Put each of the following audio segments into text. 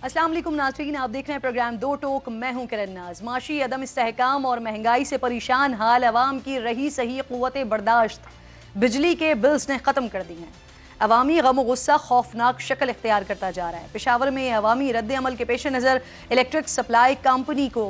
अस्सलाम वालेकुम नाज़रीन, आप देख रहे हैं प्रोग्राम दो टोक। मैं हूं किरण नाज। माशी अदम इस्तेहकाम और महंगाई से परेशान हाल अवाम की रही सही क़ुव्वत बर्दाश्त बिजली के बिल्स ने ख़त्म कर दी हैं। अवामी गम गुस्सा खौफनाक शक्ल इख्तियार करता जा रहा है। पेशावर में अवामी रद्द अमल के पेश नज़र इलेक्ट्रिक सप्लाई कंपनी को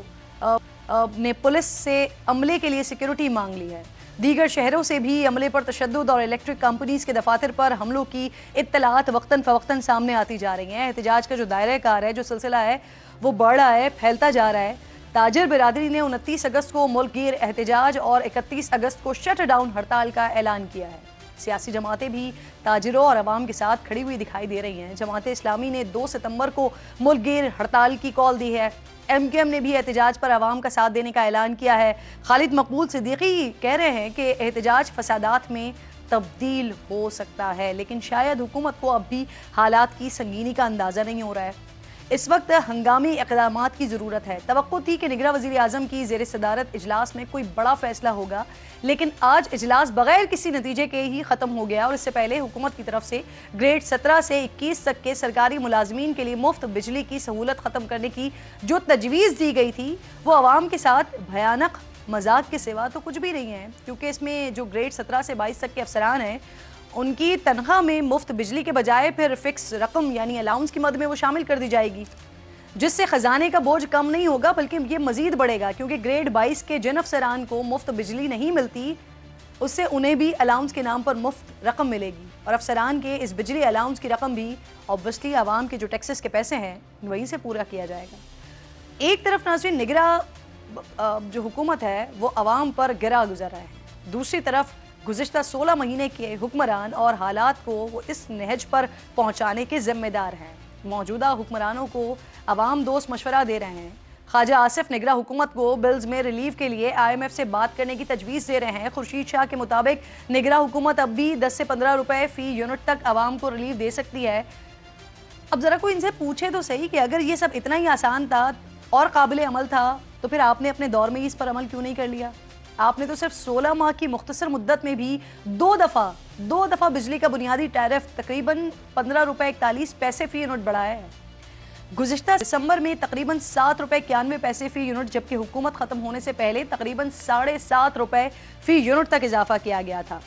ने पुलिस से अमले के लिए सिक्योरिटी मांग ली है। दीगर शहरों से भी अमले पर तशद्दुद और इलेक्ट्रिक कंपनीज के दफातर पर हमलों की इत्तलात वक्तन फ़वक्तन सामने आती जा रही हैं। एहतजाज का जो दायरा कार है, जो सिलसिला है, वो बढ़ रहा है, फैलता जा रहा है। ताजर बिरादरी ने 29 अगस्त को मुल्क गिर एहतजाज और 31 अगस्त को शट डाउन हड़ताल का ऐलान किया है। सियासी जमातें भी ताजिरों और अवाम के साथ खड़ी हुई दिखाई दे रही हैं। जमात इस्लामी ने 2 सितंबर को मुल्क गिर हड़ताल की कॉल दी है। MKM ने भी एहतजाज पर अवाम का साथ देने का ऐलान किया है। खालिद मकबूल सिद्दीकी कह रहे हैं कि एहतजाज फसादात में तब्दील हो सकता है, लेकिन शायद हुकूमत को अब भी हालात की संगीनी का अंदाज़ा नहीं हो रहा है। इस वक्त हंगामी इक़दामात की ज़रूरत है। तवक्को थी कि निगरान वज़ीर आज़म की ज़ेर सदारत इजलास में कोई बड़ा फैसला होगा, लेकिन आज इजलास बगैर किसी नतीजे के ही ख़त्म हो गया। और इससे पहले हुकूमत की तरफ से ग्रेड 17 से 21 तक के सरकारी मुलाजमीन के लिए मुफ्त बिजली की सहूलत ख़त्म करने की जो तजवीज़ दी गई थी, वो आवाम के साथ भयानक मजाक के सिवा तो कुछ भी नहीं है। क्योंकि इसमें जो ग्रेड 17 से 22 तक के अफसरान हैं, उनकी तनख्वाह में मुफ्त बिजली के बजाय फिर फिक्स रकम यानी अलाउंस की मद में वो शामिल कर दी जाएगी, जिससे खजाने का बोझ कम नहीं होगा बल्कि ये मजीद बढ़ेगा। क्योंकि ग्रेड 22 के जिन अफसरान को मुफ्त बिजली नहीं मिलती, उससे उन्हें भी अलाउंस के नाम पर मुफ्त रकम मिलेगी। और अफसरान के इस बिजली अलाउंस की रकम भी ऑब्वियसली आवाम के जो टैक्सेस के पैसे हैं वहीं से पूरा किया जाएगा। एक तरफ नाज़रीन निगरा जो हुकूमत है वो अवाम पर गिरा गुजर रहा है, दूसरी तरफ गुज़िश्ता 16 महीने के हुक्मरान और हालात को वो इस नहज पर पहुँचाने के ज़िम्मेदार हैं। मौजूदा हुक्मरानों को अवाम दोस्त मशवरा दे रहे हैं। ख्वाजा आसिफ निगरा हुकूमत को बिल्स में रिलीफ के लिए IMF से बात करने की तजवीज़ दे रहे हैं। खुर्शीद शाह के मुताबिक निगरा हुकूमत अब भी 10 से 15 रुपए फ़ी यूनिट तक आवाम को रिलीफ दे सकती है। अब ज़रा कोई इनसे पूछे तो सही कि अगर ये सब इतना ही आसान था और काबिल अमल था, तो फिर आपने अपने दौर में इस पर अमल क्यों नहीं कर लिया? आपने तो सिर्फ 16 माह की मुख्तसर मुद्दत में भी दो दफ़ा बिजली का बुनियादी टैरिफ तकरीबन 15 रुपए 41 पैसे फ़ी यूनिट बढ़ाया है। गुज़िश्ता दिसंबर में तकरीबन 7 रुपए 91 पैसे फ़ी यूनिट, जबकि हुकूमत ख़त्म होने से पहले तकरीबन 7.5 रुपए फ़ी यूनिट तक इजाफा किया गया था।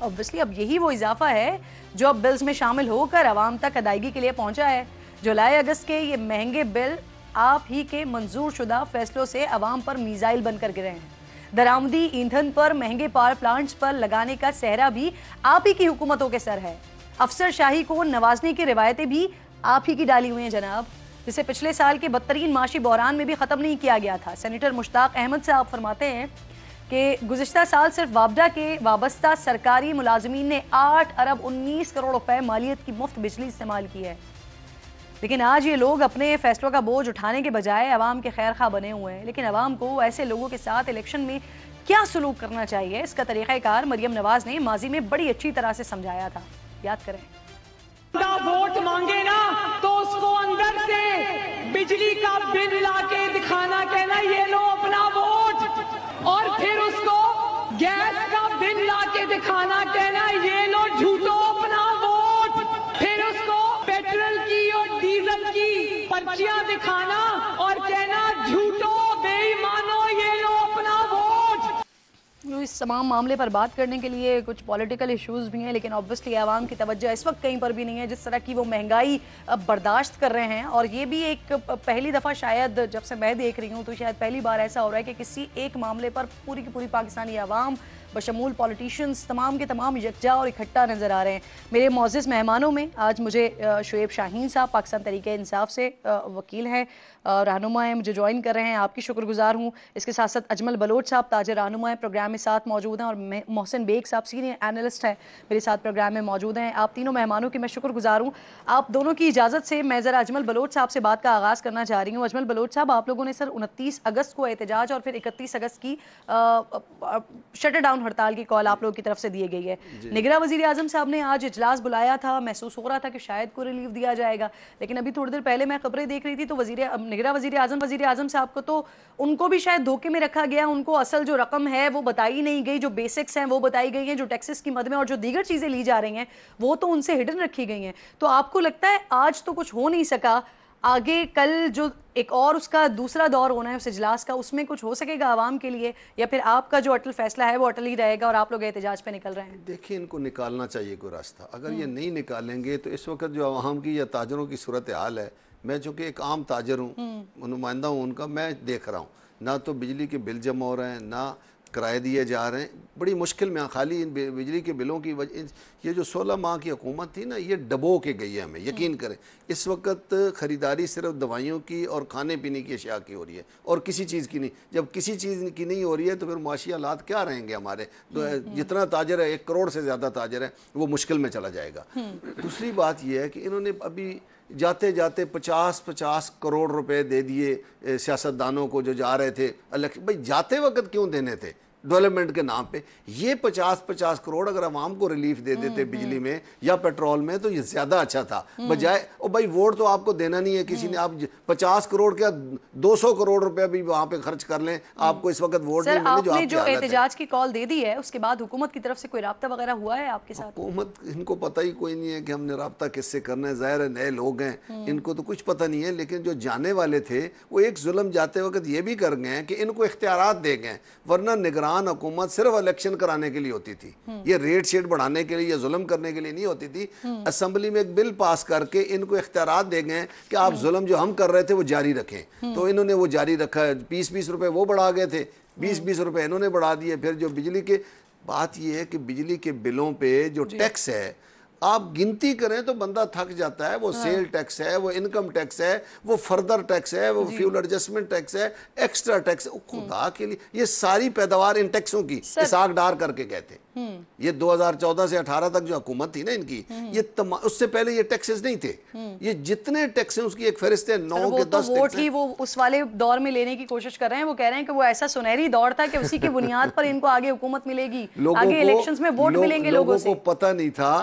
ऑब्वियसली अब यही वो इजाफा है जो अब बिल्स में शामिल होकर आवाम तक अदायगी के लिए पहुँचा है। जुलाई अगस्त के ये महंगे बिल आप ही के मंजूर शुदा फैसलों से आवाम पर मीज़ाइल बनकर गिरे हैं। दरामदी ईंधन पर महंगे पावर प्लांट्स पर लगाने का सहरा भी आप ही की हुकूमतों के सर है। अफसर शाही को नवाजने की रिवायतें भी आप ही की डाली हुई हैं जनाब, जिसे पिछले साल के बदतरीन माशी बहरान में भी ख़त्म नहीं किया गया था। सेनेटर मुश्ताक अहमद साहब फरमाते हैं कि गुज़िश्ता साल सिर्फ वापडा के वाबस्ता सरकारी मुलाजमीन ने 8 अरब 19 करोड़ रुपए मालियत की मुफ्त बिजली इस्तेमाल की है। लेकिन आज ये लोग अपने फैसलों का बोझ उठाने के बजाय अवाम के खैर खा बने हुए हैं। लेकिन अवाम को ऐसे लोगों के साथ इलेक्शन में क्या सलूक करना चाहिए, इसका तरीक़ाकार मरियम नवाज ने माजी में बड़ी अच्छी तरह से समझाया था। याद करें। वोट मांगे ना तो उसको अंदर से बिजली का बिल लाके दिखाना, कहना ये लो अपना वोट, और फिर उसको गैस का बिल लाके दिखाना, कहना ये लो झूठो अपना वोट, फिर उसको पेट्रोल की और डीजल की पर्चियां दिखाना और कहना झूठो बेईमानो ये लो अपना वोट। इस तमाम मामले पर बात करने के लिए कुछ पॉलिटिकल इश्यूज भी हैं, लेकिन ऑब्वियसली आवाम की तवज्जो इस वक्त कहीं पर भी नहीं है। जिस तरह की वो महंगाई अब बर्दाश्त कर रहे हैं, और ये भी एक पहली दफ़ा शायद जब से मैं देख रही हूँ तो शायद पहली बार ऐसा हो रहा है कि किसी एक मामले पर पूरी की पूरी पाकिस्तानी आवाम बशमूल पॉलिटिशियन्स तमाम के तमाम यकजा और इकट्ठा नज़र आ रहे हैं। मेरे मोअज़्ज़िज़ मेहमानों में आज मुझे शुएब शाहीन साहब पाकिस्तान तहरीक इंसाफ से वकील हैं, रहनुमा हैं, मुझे ज्वाइन कर रहे हैं, आपकी शुक्रगुजार हूँ। इसके साथ साथ अजमल बलोच साहब ताजर रहनुमा हैं, प्रोग्राम में साथ मौजूद हैं, और मोहसिन बेग साहब सीनियर एनालिस्ट हैं, मेरे साथ प्रोग्राम में मौजूद हैं। आप तीनों मेहमानों की मैं शुक्रगुजार हूँ। आप दोनों की इजाज़त से मैं ज़रा अजमल बलोच साहब से बात का आगाज़ करना चाह रही हूँ। अजमल बलोच साहब, आप लोगों ने सर 29 अगस्त को एहतजाज और फिर 31 अगस्त की शटर डाउन हड़ताल की कॉल आप लोगों की तरफ से दी गई है। निगरान वज़ीर आज़म साहब ने आज इजलास बुलाया था, महसूस हो रहा था कि शायद को रिलीफ दिया जाएगा, लेकिन अभी थोड़ी देर पहले मैं खबरें देख रही थी तो निगरान वज़ीर आज़म साहब को तो उनको भी शायद धोखे में रखा गया। उनको असल जो रकम है वो बताई नहीं गई, जो बेसिक्स हैं वो बताई गई हैं, जो टैक्सेस की मद में और जो दीगर चीज़ें ली जा रही हैं वो तो उनसे हिडन रखी गई हैं। तो आपको लगता है आज तो कुछ हो नहीं सका, आगे कल जो एक और उसका दूसरा दौर होना है उस इजलास का, उसमें कुछ हो सकेगा आवाम के लिए, या फिर आपका जो अटल फैसला है वो अटल ही रहेगा और आप लोग एहतजाज पे निकल रहे हैं? देखिए, इनको निकालना चाहिए कोई रास्ता। अगर ये नहीं निकालेंगे तो इस वक्त जो अवाम की या ताजरों की सूरत हाल है, मैं चूँकि एक आम ताजर हूँ, नुमाइंदा हूँ उनका, मैं देख रहा हूँ ना तो बिजली के बिल जमा हो रहे हैं, ना किराए दिए जा रहे हैं। बड़ी मुश्किल में खाली इन बिजली के बिलों की वजह, ये जो 16 माह की हुकूमत थी ना, ये डबो के गई है हमें, यकीन करें। इस वक्त ख़रीदारी सिर्फ दवाइयों की और खाने पीने की अशिया की हो रही है और किसी चीज़ की नहीं। जब किसी चीज़ की नहीं हो रही है तो फिर मुआशी हालात क्या रहेंगे हमारे? जितना ताजर है, 1 करोड़ से ज़्यादा ताजर है, वो मुश्किल में चला जाएगा। दूसरी बात यह है कि इन्होंने अभी जाते जाते 50-50 करोड़ रुपए दे दिए सियासतदानों को जो जा रहे थे इलेक्शन। भाई जाते वक्त क्यों देने थे डेवलपमेंट के नाम पे? ये 50-50 करोड़ अगर आवाम को रिलीफ दे देते बिजली में या पेट्रोल में तो ये ज्यादा अच्छा था, बजाय ओ भाई वोट तो आपको देना नहीं है किसी ने, आप 50 करोड़ क्या 200 करोड़ रुपया भी वहां पे खर्च कर लें, आपको इस वक्त वोट नहीं मिलने। आपने जो एहतजाज की कॉल दे दी है उसके बाद हुकूमत की तरफ से कोई राब्ता वगैरह हुआ है आपके साथ? हुकूमत, इनको पता ही कोई नहीं है कि हमने राब्ता किससे करना है। जाहिर है नए लोग हैं, इनको तो कुछ पता नहीं है, लेकिन जो जाने वाले थे वो एक जुल्म जाते वक्त ये भी कर गए हैं कि इनको इख्तियारात दे गए, वरना निगरान हुकूमत सिर्फ इलेक्शन कराने के लिए होती थी, ये रेट शेट बढ़ाने के लिए या जुल्म करने के लिए नहीं होती थी। असेंबली में एक बिल पास करके इनको इख्तियारात दे गए कि आप जुल्म जो हम कर रहे थे वो जारी रखें, तो इन्होंने वो जारी रखा है। 20-20 रुपए वो बढ़ा गए थे, 20-20 रुपए इन्होंने बढ़ा दिए। फिर जो बिजली के बात ये है कि बिजली के बिलों पे जो टैक्स है, आप गिनती करें तो बंदा थक जाता है। वो सेल टैक्स है, वो इनकम टैक्स है, वो फर्दर टैक्स है, वो फ्यूल एडजस्टमेंट टैक्स है, एक्स्ट्रा टैक्स। खुदा के लिए ये सारी पैदावार इन टैक्सों की इसाक डार करके गए थे। ये 2014 से 18 तक जो हुकूमत थी ना इनकी, ये उससे पहले ये टैक्सेस नहीं थे। ये जितने टैक्स हैं उसकी एक फहरिस्त है, 9 के 10 वोट ही वो उस वाले दौर में लेने की कोशिश कर रहे हैं। वो कह रहे हैं कि वो ऐसा सुनहरी दौर था कि उसी की बुनियाद पर इनको आगे हुकूमत मिलेगी, आगे इलेक्शंस में वोट मिलेंगे लोगों से। लोगों को पता नहीं था।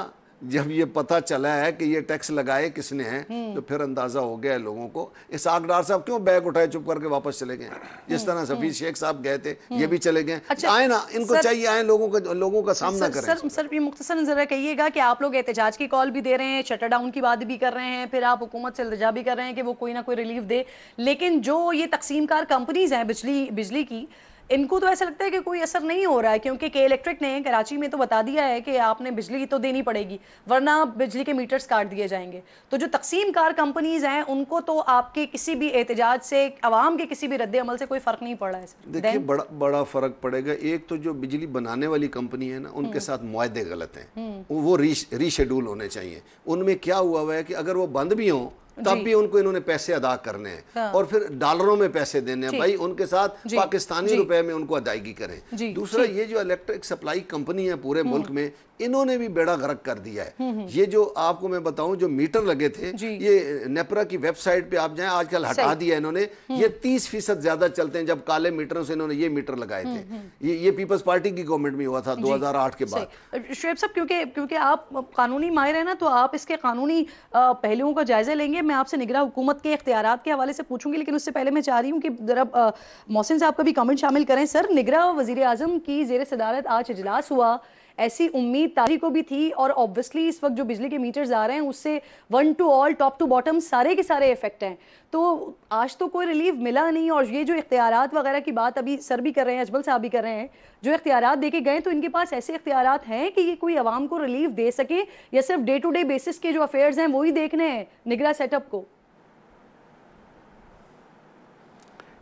जब ये पता चला है कि ये टैक्स लगाए किसने हैं, तो फिर अंदाजा हो गया है लोगों को। इसाक डार साहब क्यों बैग उठाए चुप करके वापस चले गए? जिस तरह सफीद शेख साहब गए थे, ये भी चले गए। अच्छा, आए ना, इनको चाहिए आए, लोगों का सामना करें। सर ये मुख्तसरन जरा कहिएगा कि आप लोग एहतजाज की कॉल भी दे रहे हैं, शटर डाउन की बात भी कर रहे हैं, फिर आप हुकूमत से इल्तिजा भी कर रहे हैं कि वो कोई ना कोई रिलीफ दे, लेकिन जो ये तकसीमकार कंपनीज हैं बिजली की, इनको तो ऐसा लगता है कि कोई असर नहीं हो रहा है, क्योंकि के इलेक्ट्रिक ने कराची में तो बता दिया है कि आपने बिजली तो देनी पड़ेगी वरना बिजली के मीटर्स काट दिए जाएंगे। तो जो तकसीमकार कंपनीज हैं उनको तो आपके किसी भी एहतजाज से, अवाम के किसी भी रद्द अमल से कोई फर्क नहीं पड़ रहा है सर। देखिए बड़ा फर्क पड़ेगा। एक तो जो बिजली बनाने वाली कंपनी है ना, उनके साथ मुआहदे गलत हैं, वो रीशेड्यूल होने चाहिए। उनमें क्या हुआ है कि अगर वो बंद भी हों तब भी उनको इन्होंने पैसे अदा करने हैं, हाँ। और फिर डॉलरों में पैसे देने हैं। भाई उनके साथ पाकिस्तानी रुपए में उनको अदायगी करें। दूसरा, ये जो इलेक्ट्रिक सप्लाई कंपनी है पूरे मुल्क में, इन्होंने भी बेड़ा गर्क कर दिया है। ये जो आपको मैं बताऊं, जो मीटर लगे थे, ये नेपरा की वेबसाइट पे आप जाएं, आजकल हटा दिया इन्होंने। ये 30% ज्यादा चलते हैं, जब काले मीटरों से इन्होंने ये मीटर लगाए थे। ये पीपल्स पार्टी की गवर्नमेंट में हुआ था 2008 के बाद। शुएब साहब, क्योंकि आप कानूनी माहिर हैं ना, तो आप इसके कानूनी पहलुओं का जायजा लेंगे। मैं आपसे निगरान हुकूमत के इख्तियारात के हवाले से पूछूंगी, लेकिन उससे पहले मैं चाह रही हूँ कि जरा मोहसिन साहब का भी कमेंट शामिल करें। सर, निगरान वजीर आजम की जेर सदारत आज इजलास हुआ, ऐसी उम्मीद तारी को भी थी, और ऑब्वियसली इस वक्त जो बिजली के मीटर्स आ रहे हैं उससे one to all, top to bottom सारे के सारे इफेक्ट हैं। तो आज तो कोई रिलीफ मिला नहीं, और ये जो इख्तियारात वगैरह की बात अभी सर भी कर रहे हैं, अजमल साहब भी कर रहे हैं, जो इख्तियारात देके गए, तो इनके पास ऐसे इख्तियारात हैं कि ये कोई आवाम को रिलीफ दे सके, या सिर्फ डे टू डे बेसिस के जो अफेयर्स हैं वही देखने हैं निगरान सेटअप को?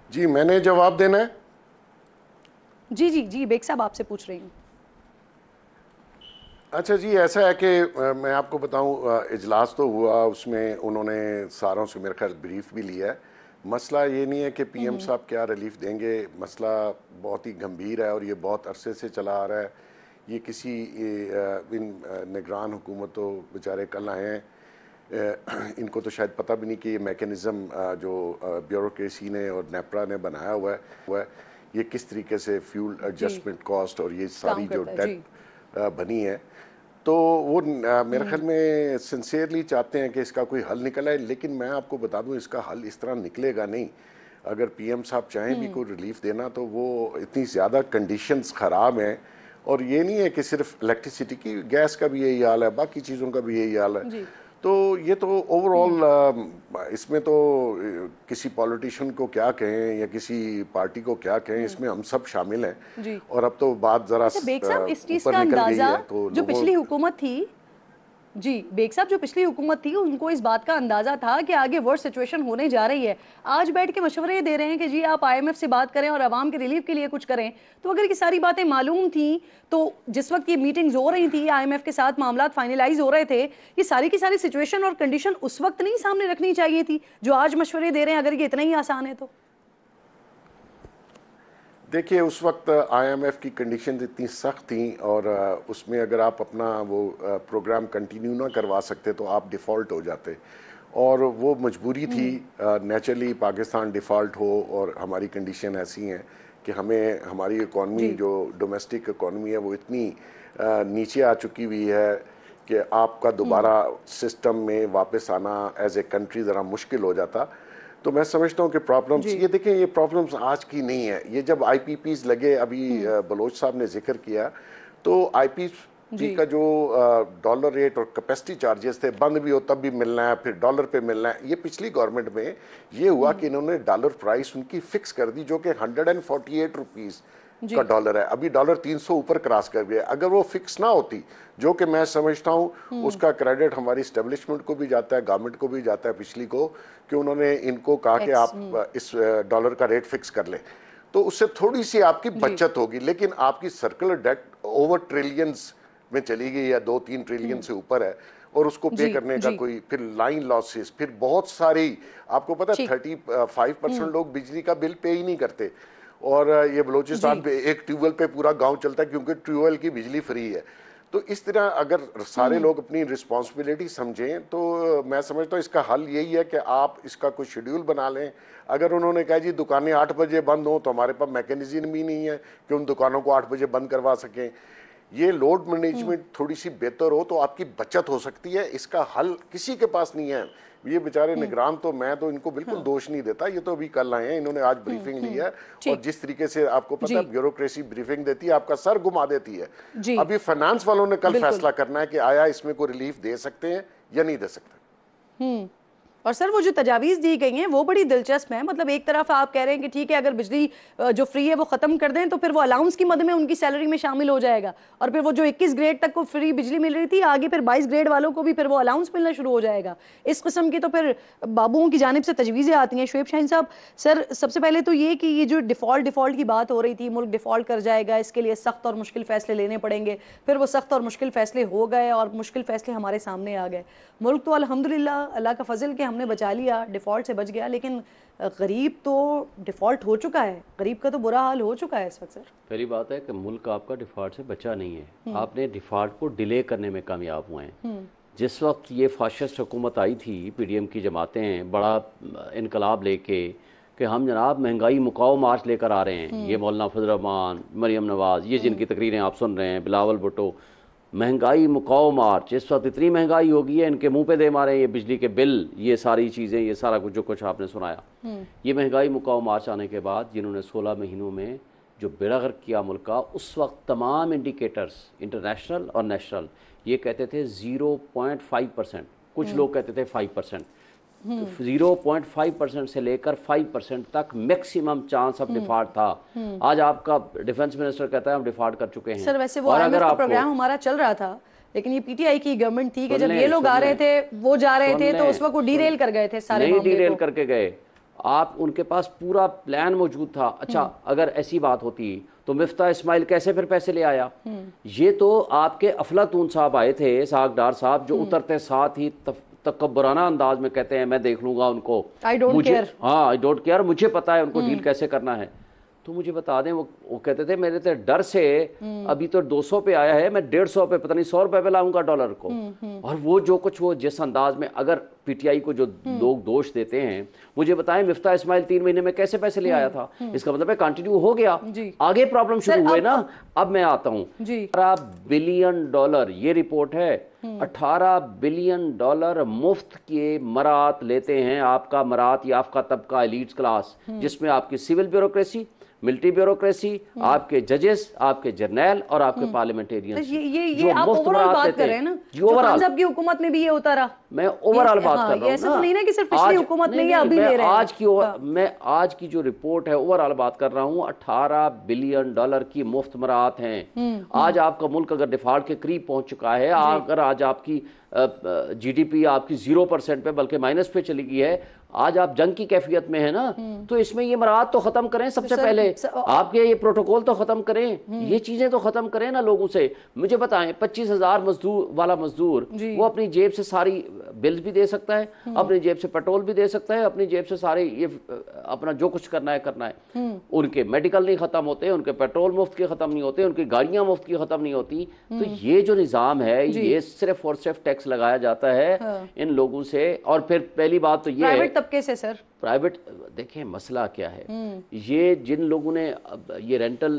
जी, मैंने जवाब देना है। जी बेग साहब आपसे पूछ रही हूँ। अच्छा जी, ऐसा है कि मैं आपको बताऊं, इजलास तो हुआ, उसमें उन्होंने सारों से मेरे ख्याल ब्रीफ भी लिया है। मसला ये नहीं है कि पीएम साहब क्या रिलीफ देंगे, मसला बहुत ही गंभीर है और ये बहुत अरसे से चला आ रहा है। ये किसी इन निगरान हुकूमत तो बेचारे कल आए हैं, इनको तो शायद पता भी नहीं कि ये मैकेनिज़्म जो ब्यूरोक्रेसी ने और नेपरा ने बनाया हुआ है ये किस तरीके से फ्यूल एडजस्टमेंट कॉस्ट और ये सारी जो डेट बनी है। तो वो मेरे ख्याल में सिंसियरली चाहते हैं कि इसका कोई हल निकल आए, लेकिन मैं आपको बता दूं इसका हल इस तरह निकलेगा नहीं। अगर पीएम साहब चाहें भी कोई रिलीफ देना तो वो इतनी ज़्यादा कंडीशंस ख़राब हैं, और ये नहीं है कि सिर्फ इलेक्ट्रिसिटी की, गैस का भी यही हाल है, बाकी चीज़ों का भी यही हाल है। तो ये तो ओवरऑल इसमें तो किसी पॉलिटिशियन को क्या कहें या किसी पार्टी को क्या कहें, इसमें हम सब शामिल हैं। और अब तो बात जरा बेग साहब इस चीज ऊपर का निकल गई अंदाजा है, तो जो पिछली हुकूमत थी, जी बेग साहब जो पिछली हुकूमत थी उनको इस बात का अंदाजा था कि आगे वर्स्ट सिचुएशन होने जा रही है। आज बैठ के मशवरे दे रहे हैं कि जी आप IMF से बात करें और आवाम के रिलीफ के लिए कुछ करें। तो अगर ये सारी बातें मालूम थी तो जिस वक्त ये मीटिंग्स हो रही थी, IMF के साथ मामलात फाइनलाइज हो रहे थे, ये सारी की सारी सिचुएशन और कंडीशन उस वक्त नहीं सामने रखनी चाहिए थी जो आज मशवरे दे रहे हैं, अगर ये इतना ही आसान है तो? देखिए उस वक्त IMF की कंडीशन इतनी सख्त थी और उसमें अगर आप अपना वो प्रोग्राम कंटिन्यू ना करवा सकते तो आप डिफ़ॉल्ट हो जाते, और वो मजबूरी थी। नेचुरली पाकिस्तान डिफ़ॉल्ट हो और हमारी कंडीशन ऐसी हैं कि हमें हमारी इकॉनमी जो डोमेस्टिक इकॉनमी है वो इतनी नीचे आ चुकी हुई है कि आपका दोबारा सिस्टम में वापस आना एज ए कंट्री ज़रा मुश्किल हो जाता। तो मैं समझता हूँ कि प्रॉब्लम्स ये देखें, ये प्रॉब्लम्स आज की नहीं है। ये जब IPPs लगे, अभी बलोच साहब ने जिक्र किया, तो IPP का जो डॉलर रेट और कैपेसिटी चार्जेस थे, बंद भी हो तब भी मिलना है, फिर डॉलर पे मिलना है। ये पिछली गवर्नमेंट में ये हुआ कि इन्होंने डॉलर प्राइस उनकी फिक्स कर दी, जो कि 148 रुपीज़ का डॉलर है। अभी डॉलर 300 ऊपर क्रॉस कर गया। अगर वो फिक्स ना होती, जो कि मैं समझता हूँ उसका क्रेडिट हमारी स्टैब्लिशमेंट को भी जाता है, गवर्नमेंट को भी जाता है पिछली को, कि उन्होंने इनको कहा कि आप इस डॉलर का रेट फिक्स कर लें, तो उससे थोड़ी सी आपकी बचत होगी। लेकिन आपकी सर्कुलर डेट ओवर ट्रिलियंस में चली गई है, 2-3 ट्रिलियन से ऊपर है, और उसको पे करने का कोई, फिर लाइन लॉसेस, फिर बहुत सारी, आपको पता है 35% लोग बिजली का बिल पे ही नहीं करते। और ये बलोचिस्तान पे एक ट्यूबवेल पे पूरा गांव चलता है क्योंकि ट्यूबवेल की बिजली फ्री है। तो इस तरह अगर सारे लोग अपनी रिस्पॉन्सिबिलिटी समझें तो मैं समझता हूँ इसका हल यही है कि आप इसका कोई शेड्यूल बना लें। अगर उन्होंने कहा जी दुकानें 8 बजे बंद हो, तो हमारे पास मैकेनिज्म भी नहीं है कि उन दुकानों को 8 बजे बंद करवा सकें। ये लोड मैनेजमेंट थोड़ी सी बेहतर हो तो आपकी बचत हो सकती है। इसका हल किसी के पास नहीं है। ये बेचारे निगरान, तो मैं तो इनको बिल्कुल दोष नहीं देता, ये तो अभी कल आए हैं, इन्होंने आज ब्रीफिंग ली है, और जिस तरीके से आपको पता है ब्यूरोक्रेसी ब्रीफिंग देती है, आपका सर घुमा देती है। अभी फाइनेंस वालों ने कल फैसला करना है कि आया इसमें कोई रिलीफ दे सकते हैं या नहीं दे सकते। और सर वो जो तजावीज़ दी गई हैं वो बड़ी दिलचस्प है। मतलब एक तरफ आप कह रहे हैं कि ठीक है अगर बिजली जो फ्री है वो ख़त्म कर दें तो फिर वो अलाउंस की मद में उनकी सैलरी में शामिल हो जाएगा, और फिर वो जो 21 ग्रेड तक को फ्री बिजली मिल रही थी आगे फिर 22 ग्रेड वालों को भी फिर वो अलाउंस मिलना शुरू हो जाएगा। इस किस्म की तो फिर बाबुओं की जानिब से तजवीज़ें आती हैं। शुएब शाहीन साहब, सर सबसे पहले तो ये कि ये जो डिफ़ॉल्ट की बात हो रही थी, मुल्क डिफ़ॉल्ट कर जाएगा, इसके लिए सख्त और मुश्किल फ़ैसले लेने पड़ेंगे, फिर वो सख्त और मुश्किल फ़ैसले हो गए और मुश्किल फ़ैसले हमारे सामने आ गए। मुल्क तो अल्हम्दुलिल्लाह अल्लाह का फजल के हमने बचा लिया, डिफ़ॉल्ट से बच गया, लेकिन गरीब तो डिफ़ॉल्ट हो चुका है, गरीब का तो बुरा हाल हो चुका है इस वक्त। सर पहली बात है कि मुल्क आपका डिफ़ॉल्ट से बचा नहीं है, आपने डिफ़ॉल्ट को डिले करने में कामयाब हुए हैं। जिस वक्त ये फाशिस्ट हुकूमत आई थी, PDM की जमातें बड़ा इनकलाब लेके कि हम जनाब महंगाई मुकाओ मार्च लेकर आ रहे हैं, ये मौलाना फजल रहमान, मरियम नवाज़, ये जिनकी तकरीरें आप सुन रहे हैं, बिलावल भुट्टो, महंगाई मुकाओ मार्च। इस वक्त इतनी महंगाई हो गई है, इनके मुंह पे दे मारे ये बिजली के बिल, ये सारी चीज़ें, ये सारा कुछ जो कुछ आपने सुनाया। ये महंगाई मुकाओ मार्च आने के बाद जिन्होंने 16 महीनों में जो बेड़ा गर्क किया मुल्क का, उस वक्त तमाम इंडिकेटर्स इंटरनेशनल और नेशनल ये कहते थे 0.5%, कुछ लोग कहते थे 5%। 0.5% से लेकर 5% तक मैक्सिमम चांस ऑफ डिफॉल्ट था। आज आपका डिफेंस मिनिस्टर कहता है हम डिफॉल्ट कर चुके हैं। सर वैसे वो IMF का प्रोग्राम हमारा चल रहा था, लेकिन ये PTI की गवर्नमेंट थी कि जब ये लोग आ रहे थे, वो जा रहे थे, तो उस वक्त वो डीरेल कर गए थे सारे नहीं डीरेल करके गए, आप उनके पास पूरा प्लान मौजूद था। अच्छा अगर ऐसी बात होती तो मिफ्ता इस्माइल कैसे फिर पैसे ले आया? ये तो आपके अफलातून साहब आए थे, साग डार साहब, जो उतरते साथ ही तकब्बराना अंदाज में कहते हैं मैं देख लूंगा उनको, आई डोंट केयर। हाँ आई डोंट केयर, मुझे पता है उनको डील कैसे करना है। तो मुझे बता दें, वो कहते थे मेरे तो डर से अभी तो 200 पे आया है, मैं 150 पे, पता नहीं 100 रुपए पे लाऊंगा डॉलर को। और वो जो कुछ वो जिस अंदाज में, अगर PTI को जो लोग दोष देते हैं, मुझे बताएं मिफ्ता इस्माइल 3 महीने में कैसे पैसे ले आया था? इसका मतलब है कंटिन्यू हो गया, आगे प्रॉब्लम शुरू हुए ना। अब मैं आता हूँ, $18 बिलियन ये रिपोर्ट है, $18 बिलियन मुफ्त के मरात लेते हैं आपका मरात याफ्ता तबका, एलीट क्लास, जिसमें आपकी सिविल ब्यूरोक्रेसी, मिलिट्री ब्यूरोक्रेसी, आपके जजेस, आपके जर्नैल और आपके पार्लियामेंटेरियन। ये आप ओवरऑल बात कर रहे हैं ना, जो खान साहब की हुकूमत में भी ये होता रहा। मैं ओवरऑल बात कर रहा हूँ, ऐसा तो नहीं ना कि सिर्फ पिछली हुकूमत में या अभी ले रहे हैं। मैं आज की जो रिपोर्ट है ओवरऑल बात कर रहा हूँ। $18 बिलियन की मुफ्त मराहत हैं। आज आपका मुल्क अगर डिफॉल्ट के करीब पहुंच चुका है, अगर आज आपकी जीडीपी आपकी 0% पे बल्कि माइनस पे चली गई है, आज आप जंग की कैफियत में है ना, तो इसमें ये मराहत तो खत्म करें सबसे पहले। आपके ये प्रोटोकॉल तो खत्म करें, ये चीजें तो खत्म करें ना लोगों से। मुझे बताएं, 25,000 मजदूर वाला मजदूर वो अपनी जेब से सारी बिल्स भी दे सकता है, अपनी जेब से पेट्रोल भी दे सकता है, अपनी जेब से सारे ये अपना जो कुछ करना है। उनके मेडिकल नहीं खत्म होते, उनके पेट्रोल मुफ्त के खत्म नहीं होते, उनकी गाड़ियां मुफ्त की खत्म नहीं होती। तो ये जो निजाम है, ये सिर्फ और सिर्फ टैक्स लगाया जाता है इन लोगों से। और फिर पहली बात तो ये तबके से सर, प्राइवेट, देखें मसला क्या है, ये जिन लोगों ने ये रेंटल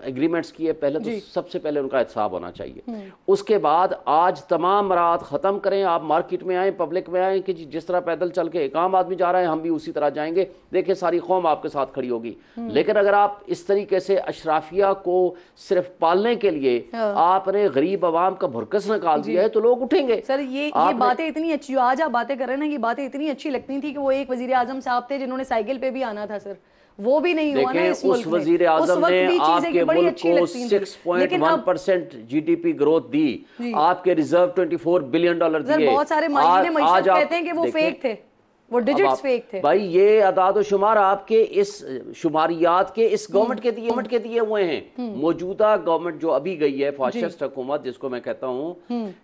एग्रीमेंट्स किए, पहले तो सबसे पहले उनका एहतसाब होना चाहिए। उसके बाद आज तमाम मराहत खत्म करें। आप मार्केट में आए, पब्लिक में आए कि जिस तरह पैदल चल के एक आम आदमी जा रहा है, हम भी उसी तरह जाएंगे। देखिए सारी कौम आपके साथ खड़ी होगी। लेकिन अगर आप इस तरीके से अशराफिया को सिर्फ पालने के लिए आपने गरीब आवाम का भुरकस निकाल दिया है, तो लोग उठेंगे। सर ये बातें इतनी अच्छी, आज आप बातें कर रहे हैं ना, ये बातें इतनी अच्छी लगती थी कि वो एक वजीर आजम साहब थे जिन्होंने साइकिल पे भी आना था सर, वो भी नहीं हुआ ना इस मुल्क में। उस वजीर आजम ने आपके मुल्क को 6.1% जीडीपी ग्रोथ दी, आपके रिजर्व $24 बिलियन दिए। बहुत सारे मायने मईशत कहते हैं कि वो फेक थे, वो डिजिट्स फेक थे। भाई ये अदाद शुमार आपके इस शुमारियात के इस गवर्नमेंट के दिए हुए हैं। मौजूदा गवर्नमेंट जो अभी गई है, फाशिस्ट हुकूमत जिसको मैं कहता हूँ,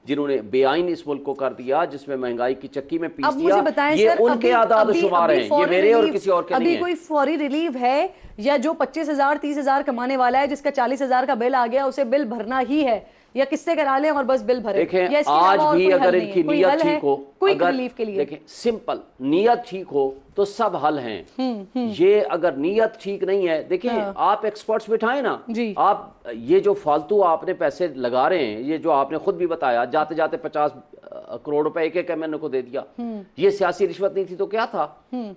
जिन्होंने बेआईन इस मुल्क को कर दिया, जिसमें महंगाई की चक्की में पीस दिया, ये उनके अदाद शुमार हैं, ये मेरे और किसी और के नहीं है। अभी कोई फौरी रिलीफ है या जो 25,000 30,000 कमाने वाला है, जिसका 40,000 का बिल आ गया, उसे बिल भरना ही है, या किससे करा लें और बस बिल भरे। देखें आज भी अगर इनकी नीयत ठीक हो, क्विक रिलीफ के लिए, देखें सिंपल नीयत ठीक हो तो सब हल हैं। ये अगर नीयत ठीक नहीं है, देखिए आप एक्सपर्ट्स बिठाएं ना, आप ये जो फालतू आपने पैसे लगा रहे हैं, ये जो आपने खुद भी बताया, जाते जाते 50 करोड़ रुपए एक एमएनए को दे दिया, ये सियासी रिश्वत नहीं थी तो क्या था?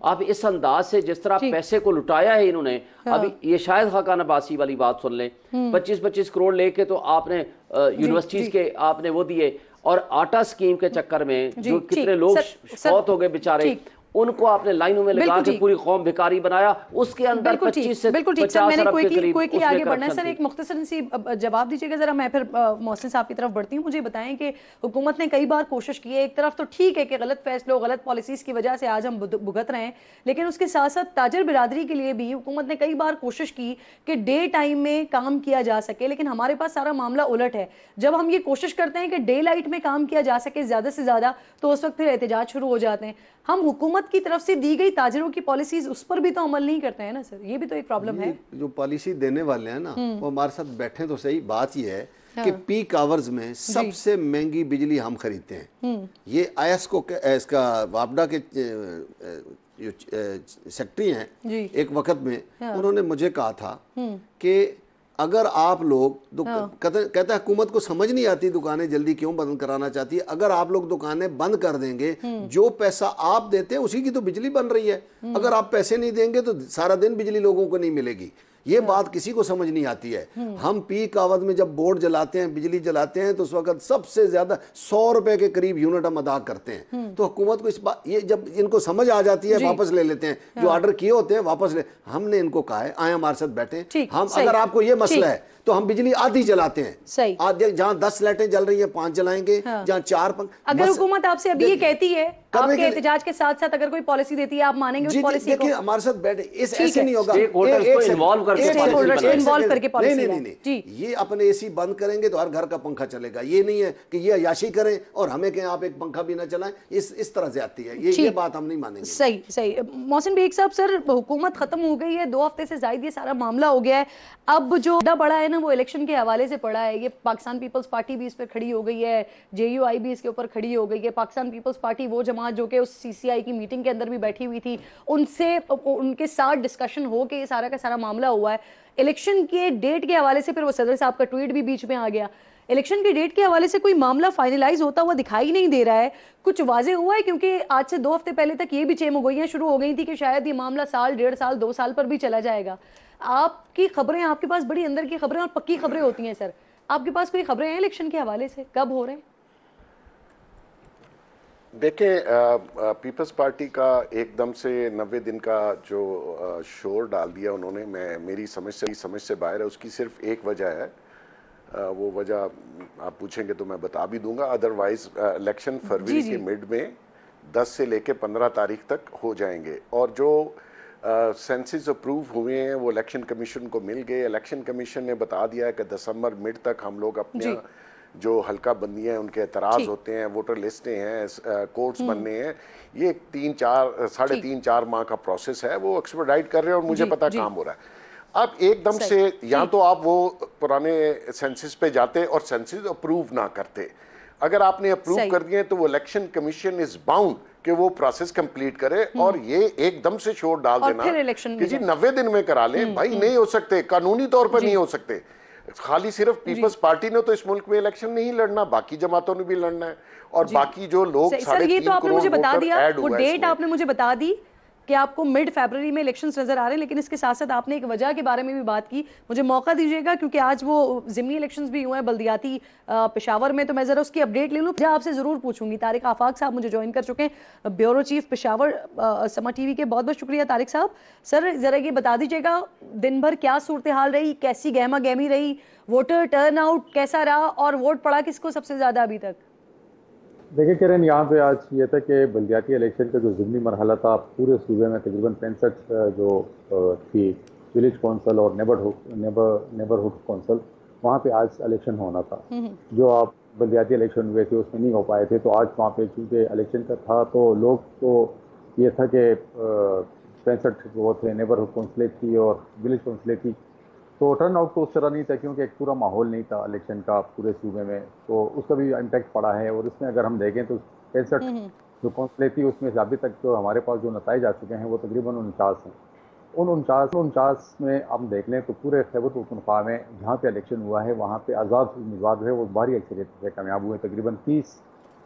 आप इस अंदाज से जिस तरह पैसे को लुटाया है इन्होंने, अभी ये शायद खाकान अब्बासी वाली बात सुन लें, 25-25 करोड़ लेके तो आपने यूनिवर्सिटीज के आपने वो दिए, और आटा स्कीम के चक्कर में जो कितने लोग फौत हो गए बेचारे, उनको आपने लाइनों में लगा के पूरी कौम भिखारी बनाया। उसके अंदर 25 से 50 अरब के करीब क्विकली आगे बढ़ना है। सर एक मुख्तसर सी जवाब दीजिएगा जरा, मैं फिर मोहसिन साहब की तरफ बढ़ती हूँ। मुझे बताएं कि हुकूमत ने कई बार कोशिश की है, एक तरफ तो ठीक है कि गलत फैसलों गलत पॉलिसीज की वजह से आज हम भुगत रहे हैं, लेकिन उसके साथ साथ ताजर बिरादरी के लिए भी हुकूमत ने कई बार कोशिश की कि डे टाइम में काम किया जा सके, लेकिन हमारे पास सारा मामला उलट है। जब हम ये कोशिश करते हैं कि डे लाइट में काम किया जा सके ज्यादा से ज्यादा, तो उस वक्त फिर एहतजाज शुरू हो जाते हैं। हम हुकूमत की तरफ से दी गई ताजरों की पॉलिसीज उस पर भी तो अमल नहीं करते हैं ना सर, ये भी तो एक प्रॉब्लम है। जो पॉलिसी देने वाले हैं ना, वो हमारे साथ बैठे तो सही। बात ये है कि पीक आवर्स में सबसे महंगी बिजली हम खरीदते हैं। ये आईएस को इसका वापडा के जो सेक्रेटरी हैं एक वक्त में, उन्होंने मुझे कहा था कि अगर आप लोग कहता है हुकूमत को समझ नहीं आती दुकानें जल्दी क्यों बंद कराना चाहती है, अगर आप लोग दुकानें बंद कर देंगे, जो पैसा आप देते हैं उसी की तो बिजली बन रही है, अगर आप पैसे नहीं देंगे तो सारा दिन बिजली लोगों को नहीं मिलेगी। ये बात किसी को समझ नहीं आती है। हम पीक आवर्स में जब बोर्ड जलाते हैं, बिजली जलाते हैं, तो उस वक्त सबसे ज्यादा 100 रुपए के करीब यूनिट हम अदा करते हैं। तो हुकूमत को इस बात, ये जब इनको समझ आ जाती है वापस ले लेते हैं, जो ऑर्डर किए होते हैं वापस ले। हमने इनको कहा है आए हमारे साथ बैठे, हम अगर आपको ये मसला है तो हम बिजली आधी जलाते हैं, आधे जहाँ 10 लाइटें जल रही है 5 जलाएंगे, जहाँ 4 अगर हुकूमत आपसे अभी ये कहती है आपके एहतजाज के साथ साथ अगर कोई पॉलिसी देती है, आप मानेंगे उस पॉलिसी को? हमारे साथ बैठे, इस ऐसे नहीं होगा, इन्वॉल्व करके पॉलिसी नहीं, ये अपने एसी बंद करेंगे तो हर घर का पंखा चलेगा। ये नहीं है कि ये अयाशी करें और हमें कहें आप एक पंखा भी ना चलाएं, इस तरह से आती है ये बात हम नहीं मानेंगे। सही मोहसिन बेग साहब, सर हुकूमत खत्म हो गई है, 2 हफ्ते से ज्यादा ये सारा मामला हो गया है। अब जो बड़ा है ना, वो इलेक्शन के हवाले से पड़ा है। ये पाकिस्तान पीपल्स पार्टी भी इस पर खड़ी हो गई है, JUI भी इसके ऊपर खड़ी हो गई है। पाकिस्तान पीपल्स पार्टी वो जमात जो कि उस CCI की मीटिंग के अंदर भी बैठी हुई थी, उनके साथ डिस्कशन हो के सारा का सारा मामला हुआ है। इलेक्शन के डेट के हवाले से फिर वो सदर साहब का ट्वीट भी बीच में आ गया। इलेक्शन की डेट के हवाले से कोई मामला फाइनलाइज होता हुआ दिखाई नहीं दे रहा है, कुछ वाजे हुआ है? क्योंकि आज से 2 हफ्ते पहले तक ये भी चेम हो गई शुरू हो गई थी कि शायद ये मामला साल, 1.5 साल, 2 साल पर भी चला जाएगा। आपकी खबरें, आपके पास बड़ी अंदर की खबरें और पक्की खबरें होती हैं सर, आपके पास कोई खबरें हैं इलेक्शन के हवाले से, कब हो रहे हैं? देखिए, पीपल्स पार्टी का एकदम से 90 दिन का जो शोर डाल दिया उन्होंने, मेरी समझ से बाहर है। उसकी सिर्फ एक वजह है, वो वजह आप पूछेंगे तो मैं बता भी दूंगा। अदरवाइज इलेक्शन फरवरी के मिड में 10 से लेके 15 तारीख तक हो जाएंगे, और जो सेंसेस अप्रूव हुए हैं वो इलेक्शन कमीशन को मिल गए। इलेक्शन कमीशन ने बता दिया है कि दिसंबर मिड तक हम लोग अपने जो हल्का बंदियां हैं उनके एतराज़ होते हैं, वोटर लिस्टें हैं, कोर्ट्स बनने हैं, ये 3-4 माह का प्रोसेस है, वो एक्सपेडाइट कर रहे हैं और मुझे पता काम हो रहा है। अब एकदम से या तो आप वो पुराने सेंसस पे जाते और सेंसस अप्रूव ना करते। अगर आपने अप्रूव कर दिए तो वो इलेक्शन कमीशन इज बाउंड कि वो प्रोसेस कंप्लीट करे, और ये एकदम से शोर डाल देना कि जी 90 दिन में करा लें, भाई नहीं हो सकते, कानूनी तौर पर नहीं हो सकते। खाली सिर्फ पीपल्स पार्टी ने तो इस मुल्क में इलेक्शन नहीं लड़ना, बाकी जमातों ने भी लड़ना है, और बाकी जो लोग 3.5 करोड़ वोटर ऐड हुआ है, डेट आपने मुझे बता दी कि आपको मिड फरवरी में इलेक्शंस नजर आ रहे हैं, लेकिन इसके साथ साथ आपने एक वजह के बारे में भी बात की। मुझे मौका दीजिएगा क्योंकि आज वो ज़िमनी इलेक्शंस भी हुए हैं बल्दियाती पेशावर में, तो मैं जरा उसकी अपडेट ले लूँ, आपसे जरूर पूछूंगी। तारिक आफाक साहब मुझे ज्वाइन कर चुके हैं, ब्यूरो चीफ पेशावर समा टीवी के। बहुत बहुत शुक्रिया तारिक साहब। सर जरा ये बता दीजिएगा दिन भर क्या सूरत हाल रही, कैसी गहमा गहमी रही, वोटर टर्नआउट कैसा रहा और वोट पड़ा किसको सबसे ज्यादा अभी तक? देखिए किरण, यहाँ पे आज ये था कि बल्दियाती इलेक्शन का जो ज़िमनी मरहला था पूरे सूबे में तकरीबन 65 जो थी विलेज कौंसल और नेबरहुड कौंसल, वहाँ पे आज इलेक्शन होना था। जो आप बल्दियाती इलेक्शन हुए थे उसमें नहीं हो पाए थे, तो आज वहाँ पे चूँकि इलेक्शन का था तो लोग तो ये था कि 65 वो थे, नेबरहुड कौंसलें थी और विलेज कौंसलें थी, तो टर्न आउट तो उस तरह नहीं था क्योंकि एक पूरा माहौल नहीं था इलेक्शन का पूरे सूबे में, तो उसका भी इम्पैक्ट पड़ा है। और इसमें अगर हम देखें तो 65 जो कौंसलें थी उसमें अभी तक जो हमारे पास जो नताइज आ चुके हैं वो तकरीबन 49 हैं। उन 49 में हम देख लें तो पूरे खैबर पख्तूनख्वा में जहाँ पे इलेक्शन हुआ है वहाँ पे आज़ाद उम्मीदवार जो है वो भारी अक्सरियत से कामयाब हुए। तकरीबन 30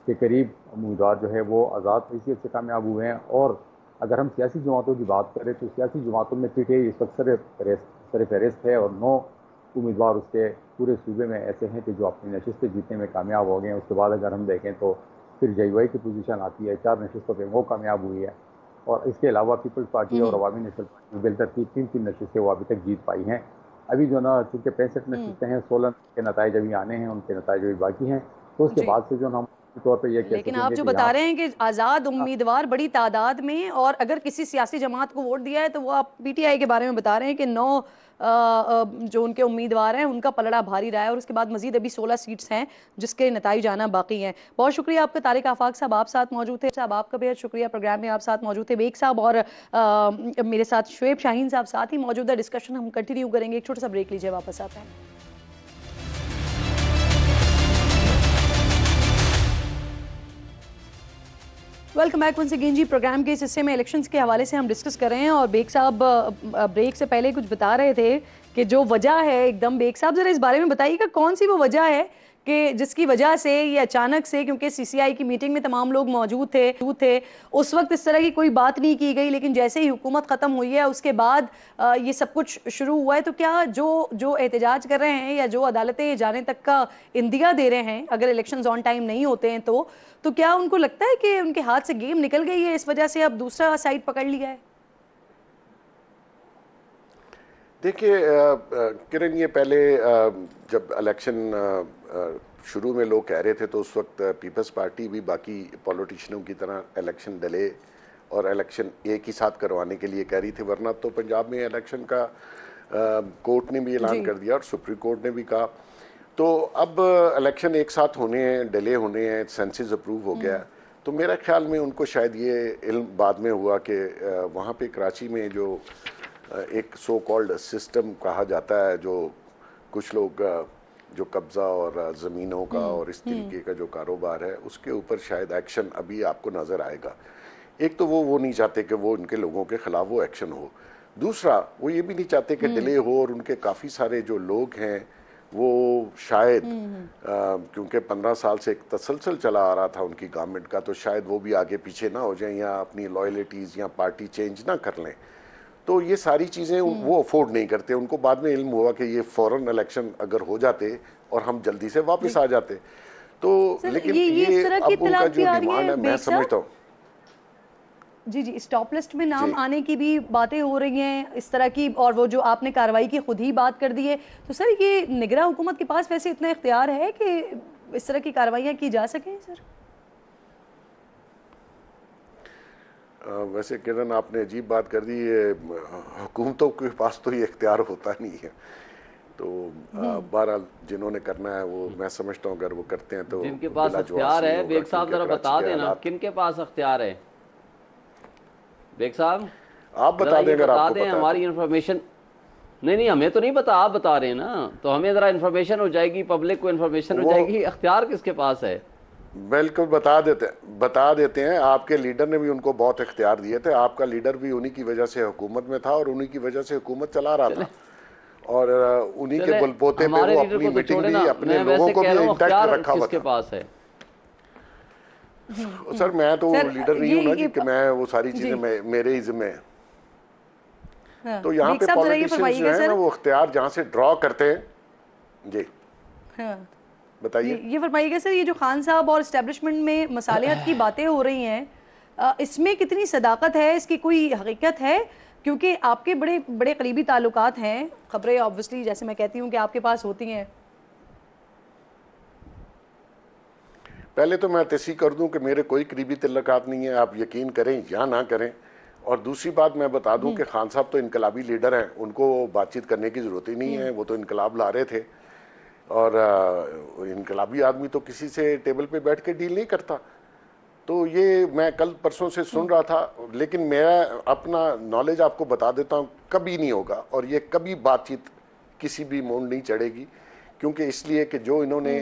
के करीब उम्मीदवार जो है वो आज़ाद हैसियत से कामयाब हुए हैं। और अगर हम सियासी जमातों की बात करें तो सियासी जमातों में पीटीआई इस वक्त सर फहरिस्त है और 9 उम्मीदवार उसके पूरे सूबे में ऐसे हैं कि जो अपनी नशिस्तें जीतने में कामयाब हो गए हैं। उसके बाद अगर हम देखें तो फिर जेयूआई की पोजीशन आती है, 4 नशिस्तों पे वो कामयाब हुई है, और इसके अलावा पीपल्स पार्टी और अवामी नेशनल पार्टी बेहतरतीब 3 नशिस्तें वो अभी तक जीत पाई हैं। अभी जो ना चूँकि 65 नशिस्तें हैं, 16 के नताइज अभी आने हैं, उनके नताइज अभी बाकी हैं, तो उसके बाद से जो हम तौर पे ये, लेकिन आप जो बता रहे हैं कि आज़ाद उम्मीदवार बड़ी तादाद में, और अगर किसी सियासी जमात को वोट दिया है तो वो आप पीटीआई के बारे में बता रहे हैं कि 9 जो उनके उम्मीदवार हैं उनका पलड़ा भारी रहा है, और उसके बाद मजीद अभी 16 सीट्स हैं जिसके नताइज आना बाकी हैं। बहुत शुक्रिया आपका तारिक आफाक साहब, आप साथ मौजूद थे। साहब आपका बेहद शुक्रिया, प्रोग्राम में आप साथ मौजूद थे। बेग साहब और मेरे साथ शुएब शाहीन साहब साथ ही मौजूद है। डिस्कशन हम कंटिन्यू करेंगे, एक छोटा सा ब्रेक लीजिए, वापस आते हैं। वेलकम बैक वंस अगेन जी। प्रोग्राम के इस हिस्से में इलेक्शंस के हवाले से हम डिस्कस कर रहे हैं, और बेग साहब ब्रेक से पहले कुछ बता रहे थे कि जो वजह है एकदम, बेग साहब जरा इस बारे में बताइएगा कौन सी वो वजह है कि जिसकी वजह से ये अचानक से, क्योंकि सीसीआई की मीटिंग में तमाम लोग मौजूद थे उस वक्त इस तरह की कोई बात नहीं की गई, लेकिन जैसे ही हुकूमत ख़त्म हुई है उसके बाद ये सब कुछ शुरू हुआ है। तो क्या जो एहतजाज कर रहे हैं या जो अदालतें जाने तक का इंदिया दे रहे हैं अगर इलेक्शंस ऑन टाइम नहीं होते हैं तो क्या उनको लगता है कि उनके हाथ से गेम निकल गई है, इस वजह से अब दूसरा साइड पकड़ लिया है? देखिए किरण, ये पहले जब इलेक्शन शुरू में लोग कह रहे थे तो उस वक्त पीपल्स पार्टी भी बाकी पॉलिटिशियनों की तरह इलेक्शन डिले और इलेक्शन एक ही साथ करवाने के लिए कह रही थी, वरना तो पंजाब में इलेक्शन का कोर्ट ने भी ऐलान कर दिया और सुप्रीम कोर्ट ने भी कहा। तो अब इलेक्शन एक साथ होने हैं, डिले होने हैं, सेंसस अप्रूव हो गया, तो मेरा ख्याल में उनको शायद ये इल्म बाद में हुआ कि वहाँ पे कराची में जो एक सो कॉल्ड सिस्टम कहा जाता है, जो कुछ लोग जो कब्ज़ा और ज़मीनों का और इस तरीके का जो कारोबार है उसके ऊपर शायद एक्शन अभी आपको नज़र आएगा। एक तो वो नहीं चाहते कि वो उनके लोगों के ख़िलाफ़ वो एक्शन हो, दूसरा वो ये भी नहीं चाहते कि डिले हो और उनके काफ़ी सारे जो लोग हैं वो शायद क्योंकि 15 साल से एक तसलसल चला आ रहा था उनकी गवर्नमेंट का, तो शायद वो भी आगे पीछे ना हो जाएं या अपनी लॉयल्टीज़ या पार्टी चेंज ना कर लें। तो ये सारी चीज़ें वो अफोर्ड नहीं करते। उनको बाद में इल्म हुआ कि ये फौरन इलेक्शन अगर हो जाते और हम जल्दी से वापस आ जाते तो, लेकिन ये अब उनका जो डिमांड है मैं समझता हूँ। जी स्टॉप लिस्ट में नाम आने की भी बातें हो रही हैं इस तरह की, और वो जो आपने कार्रवाई की खुद ही बात कर दी है, तो सर ये निगरान हुकूमत के पास वैसे इतना इख्तियार है कि इस तरह की कार्रवाइयाँ की जा सकें सर? वैसे किरण आपने अजीब बात कर दी है, हुकूमतों के पास तो ये इख्तियार होता नहीं है, तो बहरहाल जिन्होंने करना है वो मैं समझता हूँ अगर वो करते हैं तो जिनके पास इख्तियार है। बेग साहब जरा बता देना किन के पास इख्तियार है। बेग साहब आप बता दें अगर आपको पता है। हमारी इन्फॉर्मेशन नहीं हमें तो नहीं पता, आप बता रहे हैं ना, तो हमें जरा इन्फॉर्मेशन हो जाएगी, पब्लिक को इन्फॉर्मेशन हो जाएगी। इख्तियार किसके पास है? बिल्कुल बता देते हैं। आपके लीडर ने भी उनको बहुत इख्तियार दिए थे। आपका लीडर भी उन्हीं की वजह से हुकूमत में था और उन्हीं की वजह से हुकूमत चला रहा था, और उन्हीं के बलबोते पे वो अपनी मीटिंग भी अपने लोगों को भी इंटैक्ट रखा हुआ था। सर मैं तो लीडर नहीं हूँ ना कि मैं वो सारी चीजें मेरे ही जिम्मे है। तो यहाँ पे पॉलिटिशियंस जो है ना वो इख्तियार जहाँ से ड्रॉ करते हैं। जी बताइए। ये फरमाइएगा सर, ये जो खान साहब और एस्टेब्लिशमेंट में मसालियत की बातें हो रही हैं, इसमें कितनी सदाकत है, इसकी कोई हकीकत है? क्योंकि आपके बड़े बड़े करीबी ताल्लुकात हैं, खबरें ऑब्वियसली जैसे मैं कहती हूँ कि आपके पास होती हैं। पहले तो मैं तस्दीक कर दूं कि मेरे कोई करीबी ताल्लुकात नहीं है, आप यकीन करें या ना करें। और दूसरी बात मैं बता दूं कि खान साहब तो इनकलाबी लीडर हैं, उनको बातचीत करने की ज़रूरत ही नहीं है, वो तो इनकलाब ला रहे थे। और इनकलाबी आदमी तो किसी से टेबल पे बैठ के डील नहीं करता। तो ये मैं कल परसों से सुन रहा था, लेकिन मेरा अपना नॉलेज आपको बता देता हूँ, कभी नहीं होगा। और ये कभी बातचीत किसी भी मोड़ नहीं चढ़ेगी, क्योंकि इसलिए कि जो इन्होंने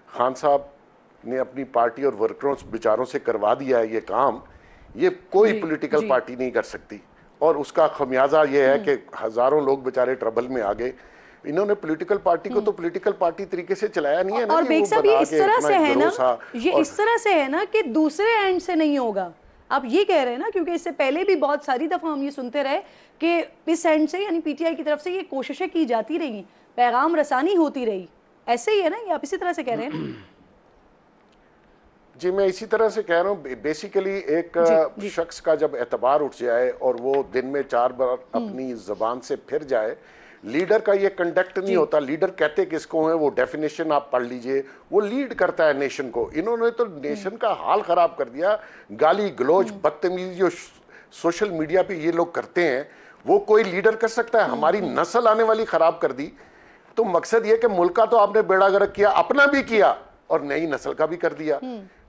खान साहब ने अपनी पार्टी और वर्करों बेचारों से करवा दिया है ये काम, ये कोई पॉलिटिकल पार्टी नहीं कर सकती। और उसका खमियाजा ये है कि हजारों लोग बेचारे ट्रबल में आ गए। इन्होंने पॉलिटिकल पार्टी को तो पॉलिटिकल पार्टी तरीके से चलाया नहीं है ना। और बेग साहब ये इस तरह से है ना, ये इस तरह से है ना कि दूसरे एंड से नहीं होगा, आप ये कह रहे हैं ना, क्योंकि इससे पहले भी बहुत सारी दफा हम ये सुनते रहे कि इस एंड से यानी पीटीआई की तरफ से ये कोशिशें की जाती रही, पैगाम रसानी होती रही। ऐसे ही है ना, ये आप इसी तरह से कह रहे हैं? जी मैं इसी तरह से कह रहा हूँ। बेसिकली एक शख्स का जब एतबार उठ जाए और वो दिन में 4 बार अपनी जबान से फिर जाए, लीडर का ये कंडक्ट नहीं होता। लीडर कहते किसको है वो डेफिनेशन आप पढ़ लीजिए, वो लीड करता है नेशन को। इन्होंने तो नेशन का हाल खराब कर दिया। गाली गलोच बदतमीजी जो सोशल मीडिया पे ये लोग करते हैं, वो कोई लीडर कर सकता है? हमारी नस्ल आने वाली खराब कर दी। तो मकसद ये कि मुल्क का तो आपने बेड़ा गर्क किया, अपना भी किया और नई नस्ल का भी कर दिया।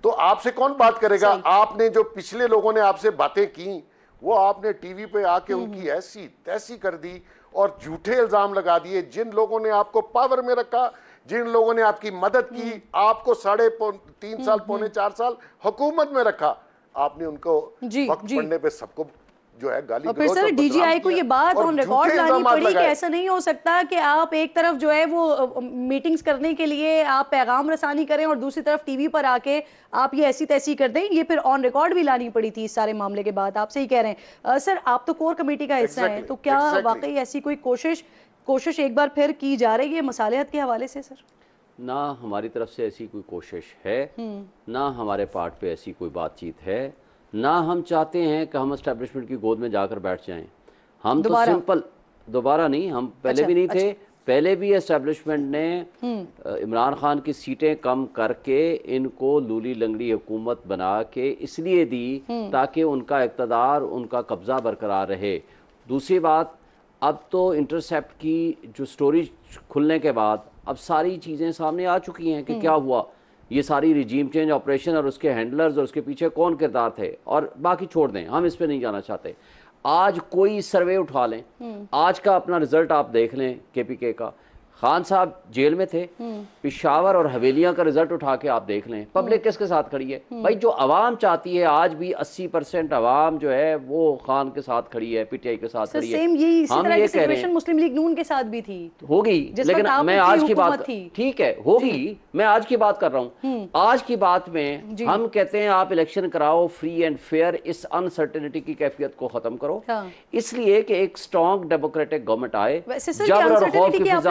तो आपसे कौन बात करेगा? आपने जो पिछले लोगों ने आपसे बातें की वो आपने टीवी पे आके उनकी ऐसी तैसी कर दी और झूठे इल्जाम लगा दिए। जिन लोगों ने आपको पावर में रखा, जिन लोगों ने आपकी मदद की, आपको 3.5 साल पौने 4 साल हुकूमत में रखा, आपने उनको वक्त पड़ने पे सबको जो है गाली गलौज। सर डीजीआई को ये बात ऑन रिकॉर्ड लानी पड़ी कि ऐसा नहीं हो सकता कि आप एक तरफ जो है वो मीटिंग्स करने के लिए आप पैगाम रसानी करें और दूसरी तरफ टीवी पर आके आप ये ऐसी तैसी कर दें। ये फिर ऑन रिकॉर्ड भी लानी पड़ी थी इस सारे मामले के बाद। आपसे ही कह रहे हैं सर, आप तो कोर कमेटी का हिस्सा हैं, तो क्या वाकई ऐसी कोई कोशिश एक बार फिर की जा रही है मसालियत के हवाले से? सर ना हमारी तरफ से ऐसी कोई कोशिश है, ना हमारे पार्ट पे ऐसी कोई बातचीत है, ना हम चाहते हैं कि हम एस्टेब्लिशमेंट की गोद में जाकर बैठ जाएं। हम तो सिंपल दोबारा नहीं, हम पहले भी नहीं थे। पहले भी एस्टेब्लिशमेंट ने इमरान खान की सीटें कम करके इनको लूली लंगड़ी हुकूमत बना के इसलिए दी ताकि उनका इक़्तिदार, उनका कब्ज़ा बरकरार रहे। दूसरी बात, अब तो इंटरसेप्ट की जो स्टोरी खुलने के बाद अब सारी चीज़ें सामने आ चुकी हैं कि क्या हुआ, ये सारी रिजीम चेंज ऑपरेशन और उसके हैंडलर्स और उसके पीछे कौन किरदार थे, और बाकी छोड़ दें, हम इस पे नहीं जाना चाहते। आज कोई सर्वे उठा लें, आज का अपना रिजल्ट आप देख लें केपीके का, खान साहब जेल में थे, पिशावर और हवेलियां का रिजल्ट उठा के आप देख लें, पब्लिक किसके साथ खड़ी है भाई? जो अवाम चाहती है, आज भी 80% अवाम जो है वो खान के साथ खड़ी है, पीटीआई के साथ खड़ी है। सेम यही इसी तरह की सिचुएशन मुस्लिम लीग नून के साथ भी थी, होगी, लेकिन मैं आज की बात, ठीक है होगी, मैं आज की बात कर रहा हूँ। आज की बात में हम कहते हैं आप इलेक्शन कराओ फ्री एंड फेयर, इस अनसर्टेनिटी की कैफियत को खत्म करो, इसलिए कि एक स्ट्रॉन्ग डेमोक्रेटिक गवर्नमेंट आए।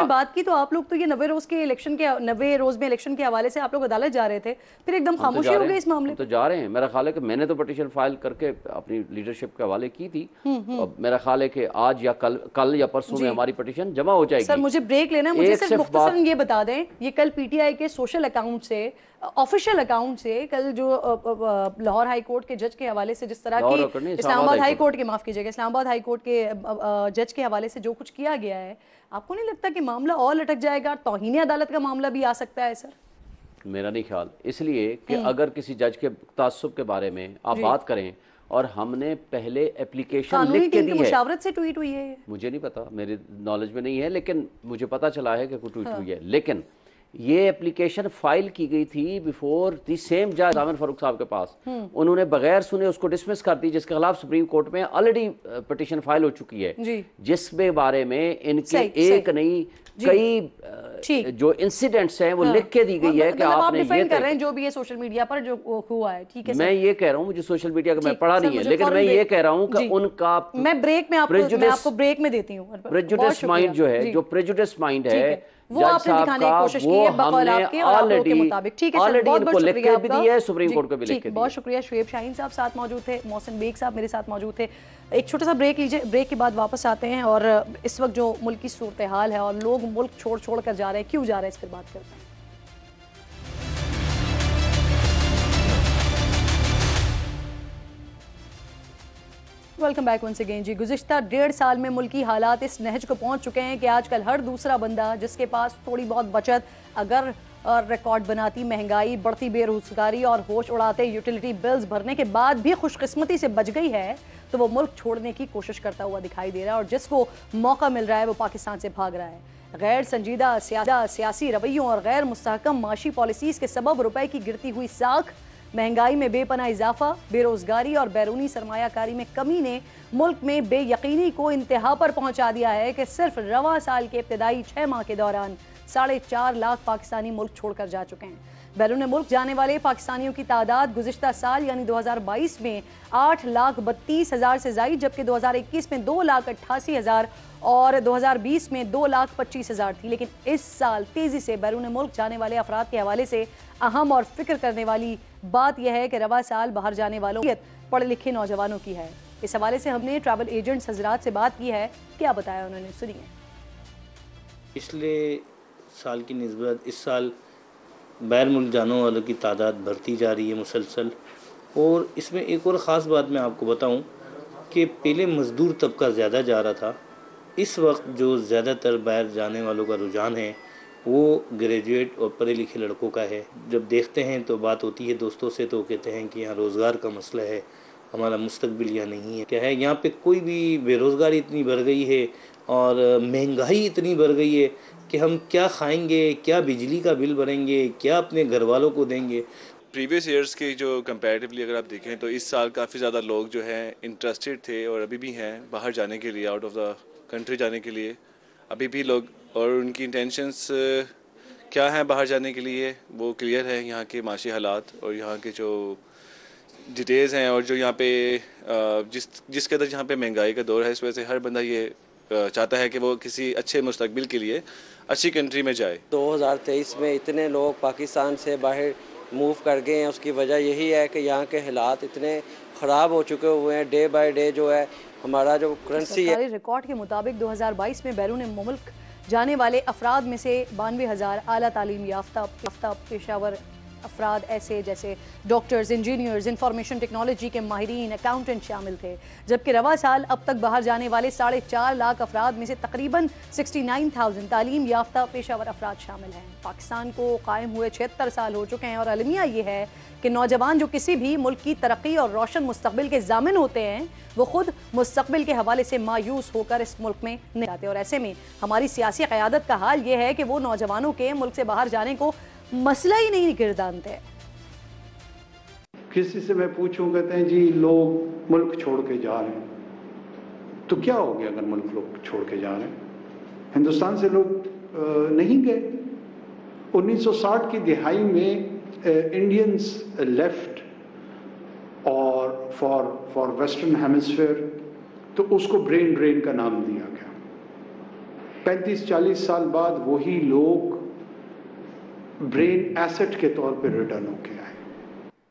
बात की तो आप लोग तो ये 90 रोज के इलेक्शन के 90 रोज में इलेक्शन के हवाले से आप लोग अदालत जा रहे थे, फिर एकदम खामोशी हो गई इस मामले में। तो जा रहे हैं, मेरा ख्याल है कि मैंने तो पिटीशन फाइल करके अपनी लीडरशिप के हवाले की थी, मेरा ख्याल है कि आज या कल या परसों में हमारी पिटीशन जमा हो जाएगी। सर मुझे ब्रेक लेना है, मुझे सिर्फ मुख्तसरन ये बता दें, ये कल पीटीआई के सोशल अकाउंट से, ऑफिशियल अकाउंट से, कल जो लाहौर हाई कोर्ट के जज के हवाले से जिस तरह की इस्लामाबाद हाई कोर्ट के, माफ कीजिएगा, इस्लामाबाद हाई कोर्ट के जज के हवाले से जो कुछ किया गया है, आपको नहीं लगता कि मामला और लटक जाएगा, तौहीन अदालत का मामला भी आ सकता है? सर मेरा नहीं ख्याल, इसलिए कि अगर किसी जज के तासुब के बारे में आप बात करें, और हमने पहले एप्लीकेशन लिख के दी है, मुशावरत से ट्वीट हुई है, मुझे नहीं पता, मेरे नॉलेज में नहीं है, लेकिन मुझे पता चला है कि कोई ट्वीट हुई है, लेकिन ये एप्लीकेशन फाइल की गई थी बिफोर दी सेम जज आमिर फारूक साहब के पास, उन्होंने बगैर सुने उसको डिसमिस कर दी, जिसके खिलाफ सुप्रीम कोर्ट में ऑलरेडी पिटीशन फाइल हो चुकी है, जिसके बारे में इनके एक नहीं कई जो इंसिडेंट्स हैं वो लिख के दी गई है कि आपने ये कर रहे हैं जो भी ये सोशल मीडिया पर जो हुआ है, ठीक है। मैं ये कह रहा हूँ, मुझे सोशल मीडिया का मैं पढ़ा नहीं है, लेकिन मैं ये कह रहा हूँ कि उनका, मैं ब्रेक में आपको ब्रेक में देती हूँ, प्रेजुडिस माइंड जो है, जो प्रेजुडिस माइंड है वो आपने दिखाने की कोशिश की है बकौल आपके और आंकड़ों के मुताबिक, ठीक है सर, बहुत बहुत शुक्रिया आपका, सुप्रीम कोर्ट को भी लिख के बहुत शुक्रिया। शुएब शाहीन साहब साथ मौजूद थे, मोहसिन बेग साहब मेरे साथ मौजूद थे। एक छोटा सा ब्रेक लीजिए, ब्रेक के बाद वापस आते हैं और इस वक्त जो मुल्क की सूरत हाल है और लोग मुल्क छोड़ कर जा रहे हैं, क्यों जा रहे हैं, इस पर बात करते हैं। वेलकम बैक वंस अगेन जी। गुज़िश्ता 1.5 साल में मुल्की हालात इस नहज को पहुंच चुके हैं कि आजकल हर दूसरा बंदा जिसके पास थोड़ी बहुत बचत अगर रिकॉर्ड बनाती महंगाई, बढ़ती बेरोजगारी और होश उड़ाते यूटिलिटी बिल्स भरने के बाद भी खुशकिस्मती से बच गई है, तो वो मुल्क छोड़ने की कोशिश करता हुआ दिखाई दे रहा है और जिसको मौका मिल रहा है वो पाकिस्तान से भाग रहा है। गैर संजीदा सियासी रवैयों और गैर मुस्तहकम माशी पॉलिसीज़ के सबब रुपए की गिरती हुई साख, महंगाई में बेपनाह इजाफा, बेरोजगारी और बैरूनी सरमायाकारी में कमी ने मुल्क में बेयकीनी को इंतहा पर पहुंचा दिया है कि सिर्फ रवा साल के इब्तदाई 6 माह के दौरान 4.5 लाख पाकिस्तानी मुल्क छोड़कर जा चुके हैं। बैरून मुल्क जाने वाले पाकिस्तानियों की तादाद गुज़िश्ता साल यानी 2022 में 8,32,000 से ज़ायद, जबकि 2021 में 2,88,000 और 2020 में 2,25,000 थी। लेकिन इस साल तेज़ी से बैरून मुल्क जाने वाले अफराद के हवाले से अहम और फिक्र करने वाली बात यह है कि रवा साल बाहर जाने वालों की पढ़े लिखे नौजवानों की है। इस हवाले से हमने ट्रैवल एजेंट्स हजरात से बात की है, क्या बताया उन्होंने, सुनिए। पिछले साल की निस्बत इस साल बैर मुल्क जाने वालों की तादाद बढ़ती जा रही है मुसलसल, और इसमें एक और ख़ास बात मैं आपको बताऊं कि पहले मज़दूर तबका ज़्यादा जा रहा था, इस वक्त जो ज़्यादातर बाहर जाने वालों का रुझान है वो ग्रेजुएट और पढ़े लिखे लड़कों का है। जब देखते हैं तो बात होती है दोस्तों से, तो कहते हैं कि यहाँ रोज़गार का मसला है, हमारा मुस्तकबिल यहाँ नहीं है। क्या है, यहाँ पे कोई भी बेरोज़गारी इतनी बढ़ गई है और महंगाई इतनी बढ़ गई है कि हम क्या खाएंगे, क्या बिजली का बिल भरेंगे, क्या अपने घर वालों को देंगे। प्रीवियस ईयर्स के जो कंपैरेटिवली अगर आप देखें तो इस साल काफ़ी ज़्यादा लोग जो हैं इंटरेस्टेड थे और अभी भी हैं बाहर जाने के लिए, आउट ऑफ द कंट्री जाने के लिए अभी भी लोग, और उनकी इंटेंशंस क्या हैं बाहर जाने के लिए वो क्लियर है। यहाँ के माशी हालात और यहाँ के जो डिटेल्स हैं और जो यहाँ पे जिस कदर यहाँ पे महंगाई का दौर है, इस वजह से हर बंदा ये चाहता है कि वो किसी अच्छे मुस्तकबिल के लिए अच्छी कंट्री में जाए। 2023 में इतने लोग पाकिस्तान से बाहर मूव कर गए हैं, उसकी वजह यही है कि यहाँ के हालात इतने ख़राब हो चुके हुए हैं। डे बाय डे जो है हमारा जो करेंसी है, रिकॉर्ड के मुताबिक 2022 में बैरून मुल्क जाने वाले अफराद में से 92,000 आला तालीम याफ्ता पेशावर अफराद ऐसे जैसे डॉक्टर्स, इंजीनियर्स, इंफॉर्मेशन टेक्नोलॉजी के माहिरीन, अकाउंटेंट शामिल थे। जबकि रवा साल अब तक बाहर जाने वाले 4.5 लाख अफराद में से तकरीबन 69,000 तालीम याफ्ता पेशावर अफराद शामिल हैं। पाकिस्तान को कायम हुए 76 साल हो चुके हैं और अलमिया ये है कि नौजवान जो किसी भी मुल्क की तरक्की और रोशन मुस्तकबिल के जामिन होते हैं वो खुद मुस्तकबिल के हवाले से मायूस होकर इस मुल्क में नहीं आते। और ऐसे में हमारी सियासी क़यादत का हाल ये है कि वो नौजवानों के मुल्क से बाहर जाने को मसला ही नहीं गिरदानते। किसी से मैं पूछूं, कहते हैं जी लोग मुल्क छोड़ के जा रहे हैं, तो क्या हो गया अगर मुल्क लोग छोड़ के जा रहे हैं? हिंदुस्तान से लोग नहीं गए। 1960 की दिहाई में इंडियंस लेफ्ट और फॉर वेस्टर्न हेमिस्फीयर, तो उसको ब्रेन ड्रेन का नाम दिया गया। 35-40 साल बाद वही लोग ब्रेन एसेट के तौर पर रिटर्न होके आए।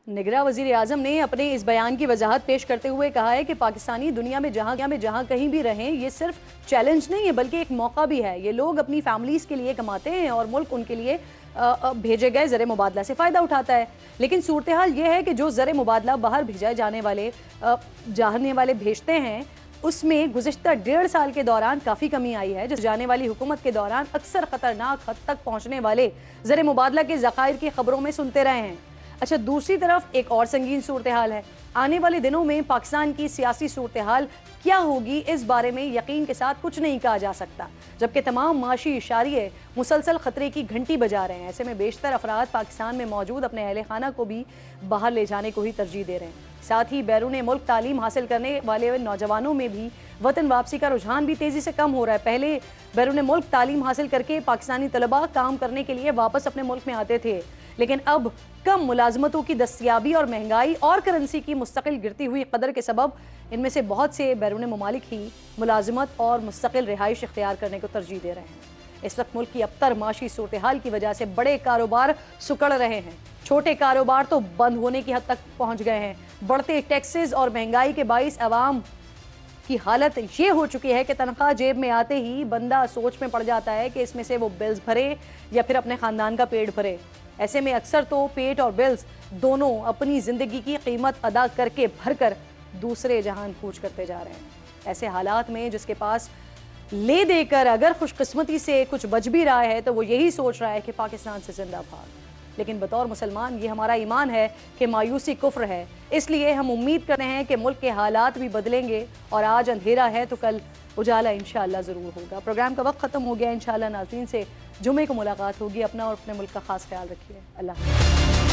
निगरां वज़ीर आज़म ने अपने इस बयान की वजाहत पेश करते हुए कहा है कि पाकिस्तानी दुनिया में जहां कहीं भी रहें, ये सिर्फ चैलेंज नहीं है बल्कि एक मौका भी है। ये लोग अपनी फैमिलीज़ के लिए कमाते हैं और मुल्क उनके लिए भेजे गए ज़र मुबादला से फ़ायदा उठाता है। लेकिन सूरत हाल ये है कि जो ज़र मुबादला बाहर भेजाए जाने वाले भेजते हैं उसमें गुज़िश्ता 1.5 साल के दौरान काफ़ी कमी आई है। जिस जाने वाली हुकूमत के दौरान अक्सर ख़तरनाक हद तक पहुँचने वाले ज़र मुबादला के ज़खायर की खबरों में सुनते रहे हैं। अच्छा, दूसरी तरफ एक और संगीन सूरत हाल है। आने वाले दिनों में पाकिस्तान की सियासी सूरत हाल क्या होगी इस बारे में यकीन के साथ कुछ नहीं कहा जा सकता, जबकि तमाम माशी इशारे मुसलसल खतरे की घंटी बजा रहे हैं। ऐसे में बेशतर अफराद पाकिस्तान में मौजूद अपने अहले खाना को भी बाहर ले जाने को ही तरजीह दे रहे हैं। साथ ही बैरून मुल्क तालीम हासिल करने वाले नौजवानों में भी वतन वापसी का रुझान भी तेज़ी से कम हो रहा है। पहले बैरून मुल्क तालीम हासिल करके पाकिस्तानी तलबा काम करने के लिए वापस अपने मुल्क में आते थे, लेकिन अब कम मुलाजमतों की दस्तियाबी और महंगाई और करेंसी की मुस्तकिल गिरती हुई कदर के सबब इनमें से बहुत से बैरून ममालिक ही मुलाजमत और मुस्तकिल रिहाइश इख्तियार करने को तरजीह दे रहे हैं। इस वक्त मुल्क की अबतर माशी सूरत हाल की वजह से बड़े कारोबार सुकड़ रहे हैं, छोटे कारोबार तो बंद होने की हद तक पहुँच गए हैं। बढ़ते टैक्सेस और महंगाई के बाइस अवाम की हालत ये हो चुकी है कि तनख्वाह जेब में आते ही बंदा सोच में पड़ जाता है कि इसमें से वो बिल्स भरे या फिर अपने ख़ानदान का पेट भरे। ऐसे में अक्सर तो पेट और बिल्स दोनों अपनी ज़िंदगी की कीमत अदा करके भरकर दूसरे जहान कूच करते जा रहे हैं। ऐसे हालात में जिसके पास ले देकर अगर खुशकिस्मती से कुछ बच भी रहा है तो वो यही सोच रहा है कि पाकिस्तान से जिंदाबाद। लेकिन बतौर मुसलमान ये हमारा ईमान है कि मायूसी कुफ्र है, इसलिए हम उम्मीद करते हैं कि मुल्क के हालात भी बदलेंगे और आज अंधेरा है तो कल उजाला इंशाअल्लाह ज़रूर होगा। प्रोग्राम का वक्त ख़त्म हो गया। इंशाअल्लाह नाज़रीन से जुमे को मुलाकात होगी। अपना और अपने मुल्क का खास ख्याल रखिए। अल्लाह।